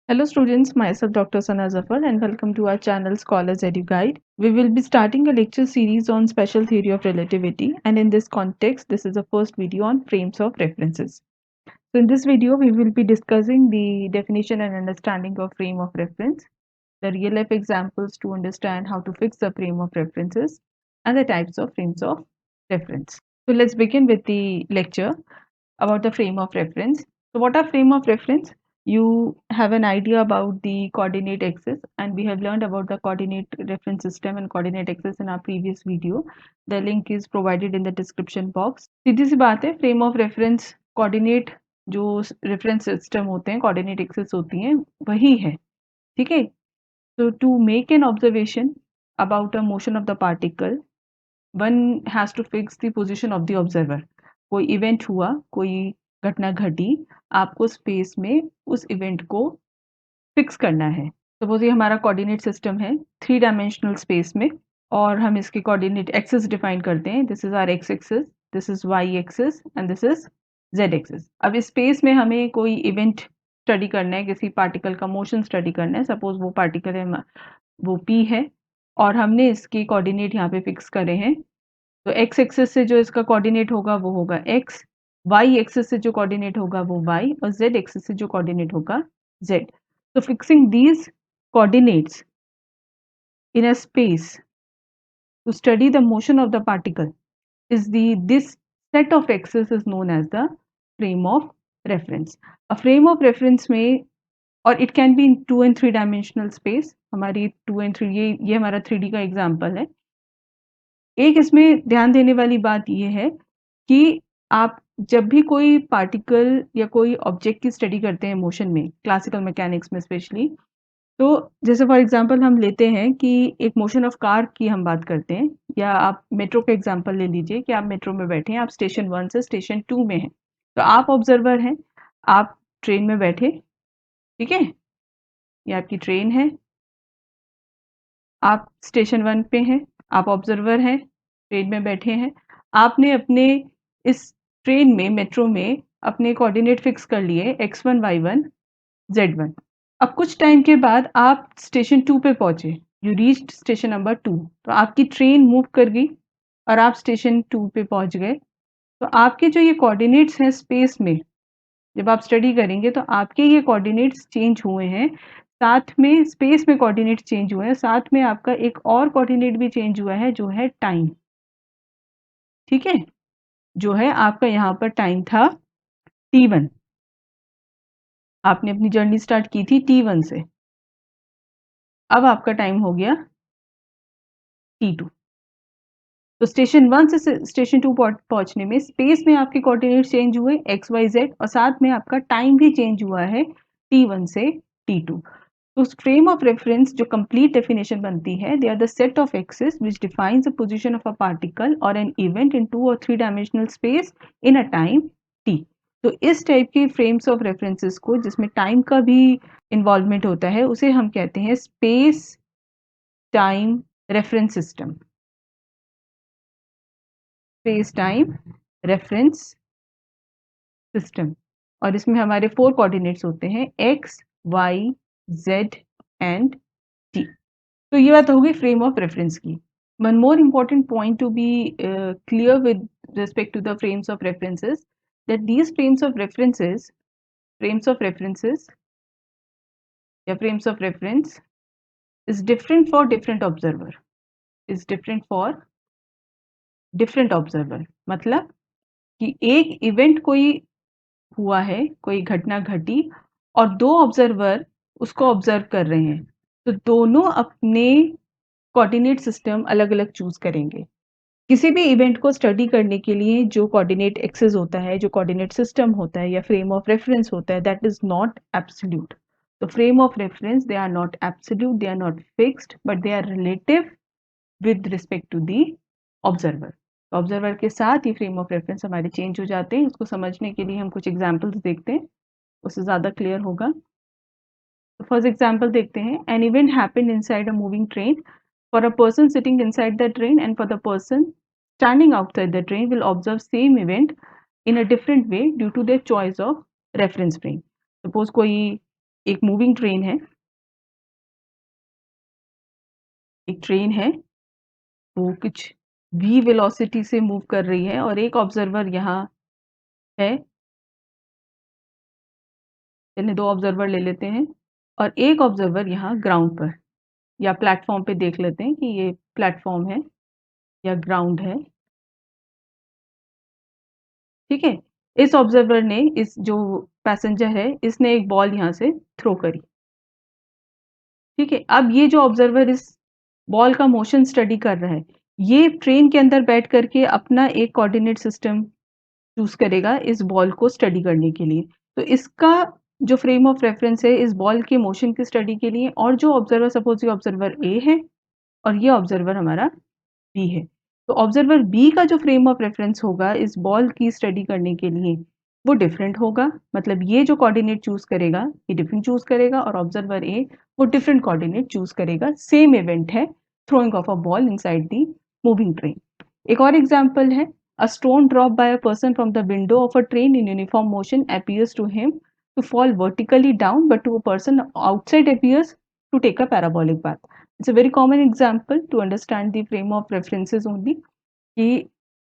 Hello students, myself Dr. Sana Zafar and welcome to our channel Scholars EduGuide. We will be starting a lecture series on special theory of relativity, and in this context, this is the first video on frames of references. So in this video, we will be discussing the definition and understanding of frame of reference, the real life examples to understand how to fix the frame of references, and the types of frames of reference. So let's begin with the lecture about the frame of reference. So what are frame of reference? You have an idea about the coordinate axis, and we have learned about the coordinate reference system and coordinate axis in our previous video. The link is provided in the description box. सीधी सी बात है, frame of reference coordinate जो reference system होते हैं, coordinate axis होती हैं, वही है, ठीक है? So to make an observation about a motion of the particle, one has to fix the position of the observer. कोई इवेंट हुआ, कोई घटना घटी, आपको स्पेस में उस इवेंट को फिक्स करना है। सपोज ये हमारा कोऑर्डिनेट सिस्टम है 3 डायमेंशनल स्पेस में, और हम इसके कोऑर्डिनेट एक्सिस डिफाइन करते हैं। This is our X axis, this is Y axis and this is Z axis. अब इस स्पेस में हमें कोई इवेंट स्टडी करना है, किसी पार्टिकल का मोशन स्टडी करना है। सपोज वो पार्टिकल है, वो पी है, और हमने इसके कोऑर्डिनेट यहाँ पे फिक्स करे हैं। तो एक्स एक्सिस से जो इसका कोऑर्डिनेट होगा वो होगा एक्स, वाई एक्सिस से जो कोऑर्डिनेट होगा वो वाई, और जेड एक्सिस से जो कोऑर्डिनेट होगा Z. So fixing these coordinates in a space to study the motion of the particle is this set of axes is known as the frame of reference. A frame of reference में, और it can be in 2 and 3 dimensional space. हमारी 2 and 3 ये हमारा 3D का example है। एक इसमें ध्यान देने वाली बात ये है कि आप जब भी कोई पार्टिकल या कोई ऑब्जेक्ट की स्टडी करते हैं मोशन में, क्लासिकल मैकेनिक्स में स्पेशली, तो जैसे फॉर एग्जांपल हम लेते हैं कि एक मोशन ऑफ कार की हम बात करते हैं, या आप मेट्रो का एग्जांपल ले लीजिए कि आप मेट्रो में बैठे हैं, आप स्टेशन 1 से स्टेशन 2 में हैं। तो आप ऑब्जर्वर हैं, आप ट्रेन में बैठे, ठीक है? ये आपकी ट्रेन है, आप स्टेशन 1 पे हैं, आप ऑब्जर्वर हैं, ट्रेन में बैठे हैं। आपने अपने इस ट्रेन में, मेट्रो में अपने कोऑर्डिनेट फिक्स कर लिए x1, y1, z1। अब कुछ टाइम के बाद आप स्टेशन 2 पे पहुंचे, यू रीच्ड स्टेशन नंबर 2। तो आपकी ट्रेन मूव कर गई और आप स्टेशन 2 पे पहुंच गए। तो आपके जो ये कोऑर्डिनेट्स हैं स्पेस में, जब आप स्टडी करेंगे तो आपके ये कोऑर्डिनेट्स चेंज हुए हैं, साथ में स्पेस में कोऑर्डिनेट चेंज हुए हैं, साथ में आपका एक और कोऑर्डिनेट भी चेंज हुआ है जो है टाइम, ठीक है? जो है आपका यहाँ पर टाइम था t1। आपने अपनी जर्नी स्टार्ट की थी t1 से, अब आपका टाइम हो गया t2। तो स्टेशन 1 से स्टेशन 2 पहुंचने में स्पेस में आपके कोऑर्डिनेट चेंज हुए x y z, और साथ में आपका टाइम भी चेंज हुआ है t1 से t2। तो फ्रेम ऑफ रेफरेंस जो कंप्लीट डेफिनेशन बनती है, they are the set of axis which defines the position of a particle और एन इवेंट इन 2 और 3 dimensional space in a time t। तो इस टाइप के फ्रेम्स ऑफ रेफरेंसेस को, जिसमें टाइम का भी इन्वॉल्वमेंट होता है, उसे हम कहते हैं space time reference system. Space time reference system, और इसमें हमारे 4 कोऑर्डिनेट्स होते हैं x, y, z and t। तो ये बात होगी फ्रेम ऑफ रेफरेंस की। One more important point to be clear with respect to the frames of references, that these frames of references या frames of reference is different for different observer, is different for different observer। मतलब कि एक event कोई हुआ है, कोई घटना घटी, और 2 ऑब्जर्वर उसको ऑब्जर्व कर रहे हैं, तो दोनों अपने कोऑर्डिनेट सिस्टम अलग-अलग चूज करेंगे। किसी भी इवेंट को स्टडी करने के लिए जो कोऑर्डिनेट एक्सिस होता है, जो कोऑर्डिनेट सिस्टम होता है या फ्रेम ऑफ रेफरेंस होता है, दैट इज नॉट एब्सोल्यूट। तो frame of reference, they are not absolute, they are not fixed, but they are relative with respect to the observer. Observer के साथ ही फ्रेम ऑफ रेफरेंस हमारे change हो जाते हैं। इसको समझने के लिए हम कुछ एग्जाम्पल्स देखते हैं, उससे ज़्यादा क्लियर होगा। तो फर्स्ट एग्जाम्पल देखते हैं। An event happened inside a moving train, for a person sitting inside the train and for the person standing outside the train will observe same event in a different way due to their choice of reference frame. Suppose कोई एक moving train है, एक train है, वो कुछ v velocity से move कर रही है और एक ऑब्जर्वर यहाँ है, चलिए 2 ऑब्जर्वर ले लेते हैं और एक ऑब्जर्वर यहाँ ग्राउंड पर या प्लेटफॉर्म पे देख लेते हैं कि ये प्लेटफॉर्म है या ग्राउंड है, ठीक है? इस ऑब्जर्वर ने, इस जो पैसेंजर है, इसने एक बॉल यहाँ से थ्रो करी, ठीक है? अब ये जो ऑब्जर्वर इस बॉल का मोशन स्टडी कर रहा है, ये ट्रेन के अंदर बैठ करके अपना एक कोऑर्डिनेट सिस्टम चूज़ करेगा इस बॉल को स्टडी करने के लिए। तो इसका जो फ्रेम ऑफ रेफरेंस है इस बॉल के मोशन की स्टडी के लिए, और जो ऑब्जर्वर, सपोज़ ये ऑब्जर्वर ए है और ये ऑब्जर्वर हमारा बी है। तो ऑब्जर्वर बी का जो फ्रेम ऑफ रेफरेंस होगा इस बॉल की स्टडी करने के लिए, वो डिफरेंट होगा। मतलब ये जो कोऑर्डिनेट चूज़ करेगा, ये डिफरेंट चूज़ करेगा, और ऑब्जर्वर ए वो डिफरेंट कोऑर्डिनेट चूज़ करेगा। सेम इवेंट है, throwing of a ball inside the moving train. एक और एग्जांपल है, a stone dropped by a person from the window of a train in uniform motion appears to him to fall vertically down, but to a person outside appears to take a parabolic path. It's a very common example to understand the frame of references only, कि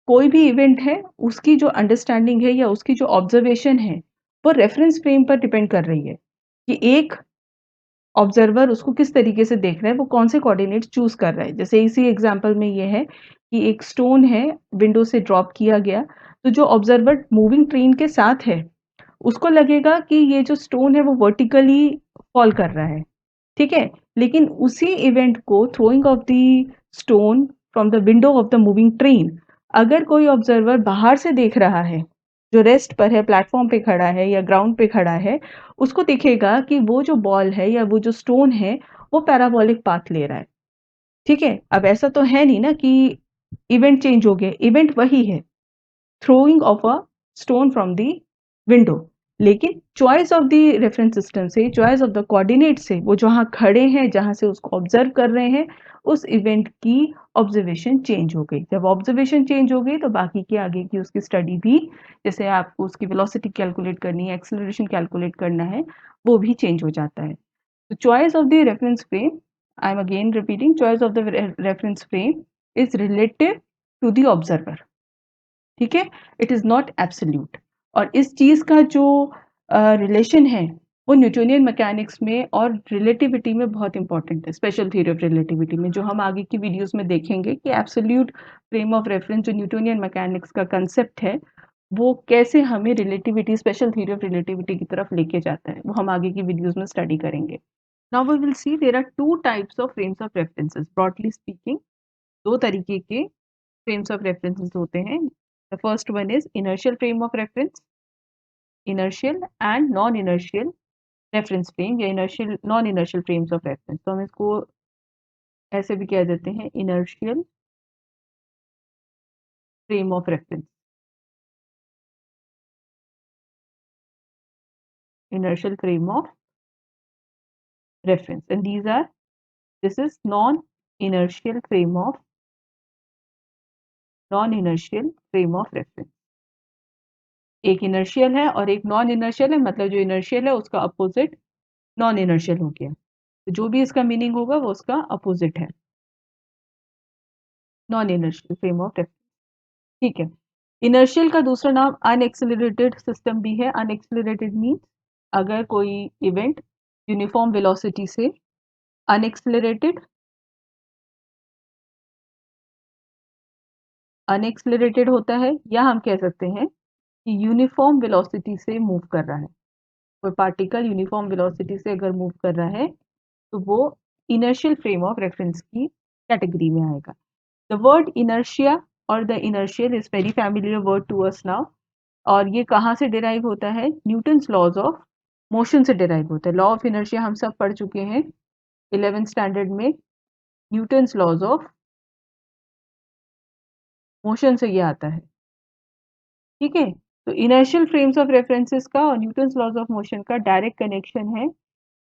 कोई भी event है, उसकी जो understanding है या उसकी जो ऑब्जर्वेशन है, वो रेफरेंस फ्रेम पर डिपेंड कर रही है कि एक ऑब्जर्वर उसको किस तरीके से देख रहा है, वो कौन से कोऑर्डिनेट चूज़ कर रहा है। जैसे इसी एग्जांपल में ये है कि एक स्टोन है, विंडो से ड्रॉप किया गया, तो जो ऑब्जर्वर मूविंग ट्रेन के साथ है, उसको लगेगा कि ये जो स्टोन है वो वर्टिकली फॉल कर रहा है, ठीक है? लेकिन उसी इवेंट को, throwing of the stone from the window of the moving train, अगर कोई ऑब्जर्वर बाहर से देख रहा है, जो रेस्ट पर है, प्लेटफॉर्म पे खड़ा है या ग्राउंड पे खड़ा है, उसको दिखेगा कि वो जो बॉल है या वो जो स्टोन है, वो पैराबोलिक पाथ ले रहा है, ठीक है? अब ऐसा तो है नहीं ना कि इवेंट चेंज हो गया, इवेंट वही है, throwing of a stone from the window, लेकिन choice of the reference system से, चॉइस ऑफ द कोऑर्डिनेट से, वो जहाँ खड़े हैं, जहाँ से उसको ऑब्जर्व कर रहे हैं, उस इवेंट की ऑब्जर्वेशन चेंज हो गई। जब ऑब्जर्वेशन चेंज हो गई तो बाकी की आगे की उसकी स्टडी भी, जैसे आपको उसकी वेलोसिटी कैलकुलेट करनी है, एक्सेलरेशन कैलकुलेट करना है, वो भी चेंज हो जाता है। तो choice of the reference frame, I am again repeating, choice of the reference frame is relative to the observer, ठीक है? It is not absolute. और इस चीज़ का जो रिलेशन है, वो न्यूटोनियन मैकेनिक्स में और रिलेटिविटी में बहुत इंपॉर्टेंट है, स्पेशल थ्योरी ऑफ रिलेटिविटी में, जो हम आगे की वीडियोस में देखेंगे कि एब्सोल्यूट फ्रेम ऑफ रेफरेंस जो न्यूटोनियन मैकेनिक्स का कंसेप्ट है, वो कैसे हमें relativity, special theory of relativity की तरफ लेके जाता है, वो हम आगे की वीडियोस में स्टडी करेंगे। Now we will see there are two types of frames of references, broadly speaking, दो तरीके के frames of references होते हैं। The first one is inertial frame of reference, inertial and non-inertial reference frame या inertial non-inertial frames of reference। तो हम इसको ऐसे भी कह देते हैं, inertial frame of reference, inertial frame of reference, and these are, this is non-inertial frame of reference। एक inertial है और एक non-inertial है, मतलब जो inertial है उसका अपोजिट non-inertial हो गया, तो जो भी इसका मीनिंग होगा वो उसका अपोजिट है, non inertial frame of reference, ठीक है? इनर्शियल का दूसरा नाम अनएक्सेलरेटेड सिस्टम भी है। अनएक्सेलरेटेड मीन्स अगर कोई इवेंट यूनिफॉर्म वेलोसिटी से अनएक्सेलरेटेड अनएक्सेलरेटेड होता है, या हम कह सकते हैं कि यूनिफॉर्म वेलोसिटी से मूव कर रहा है। कोई पार्टिकल यूनिफॉर्म वेलोसिटी से अगर मूव कर रहा है तो वो इनर्शियल फ्रेम ऑफ रेफरेंस की कैटेगरी में आएगा। द वर्ड इनर्शिया और the inertial is very familiar word to us now, और ये कहाँ से डिराइव होता है? न्यूटन्स लॉज ऑफ मोशन से डिराइव होता है। लॉ ऑफ इनर्शिया हम सब पढ़ चुके हैं 11th स्टैंडर्ड में, न्यूटन्स लॉज ऑफ मोशन से ये आता है, ठीक है? तो इनर्शियल फ्रेम्स ऑफ रेफरेंसेस का और न्यूटन्स लॉज ऑफ मोशन का डायरेक्ट कनेक्शन है।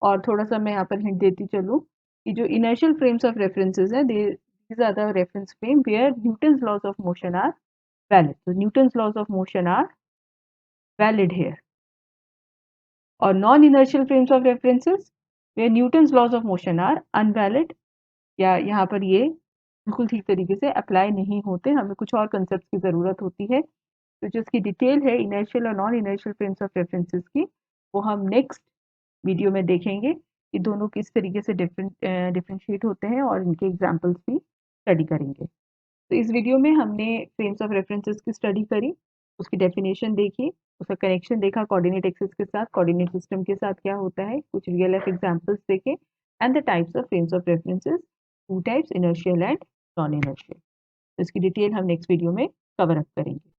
और थोड़ा सा मैं यहाँ पर हिंट देती चलूँ कि जो इनर्शियल फ्रेम्स ऑफ रेफरेंसेस हैं, these are the reference frame where Newton's laws of motion are valid. So Newton's laws of motion are valid here, और non inertial frames of references where Newton's laws of motion are unvalid, या यहाँ पर ये बिल्कुल ठीक तरीके से apply नहीं होते, हमें कुछ और कंसेप्ट की ज़रूरत होती है। तो जो इसकी डिटेल है इनर्शियल और non inertial frames of references की, वो हम नेक्स्ट वीडियो में देखेंगे कि दोनों किस तरीके से डिफरेंशिएट होते हैं और इनके एग्जाम्पल्स भी स्टडी करेंगे। तो इस वीडियो में हमने फ्रेम्स ऑफ रेफरेंसेस की स्टडी करी, उसकी डेफिनेशन देखी, उसका कनेक्शन देखा कोऑर्डिनेट एक्सिस के साथ, कोऑर्डिनेट सिस्टम के साथ क्या होता है, कुछ रियल लाइफ एग्जांपल्स देखे, and the types of frames of references, two types, inertial and non inertial. इसकी डिटेल हम नेक्स्ट वीडियो में कवर अप करेंगे।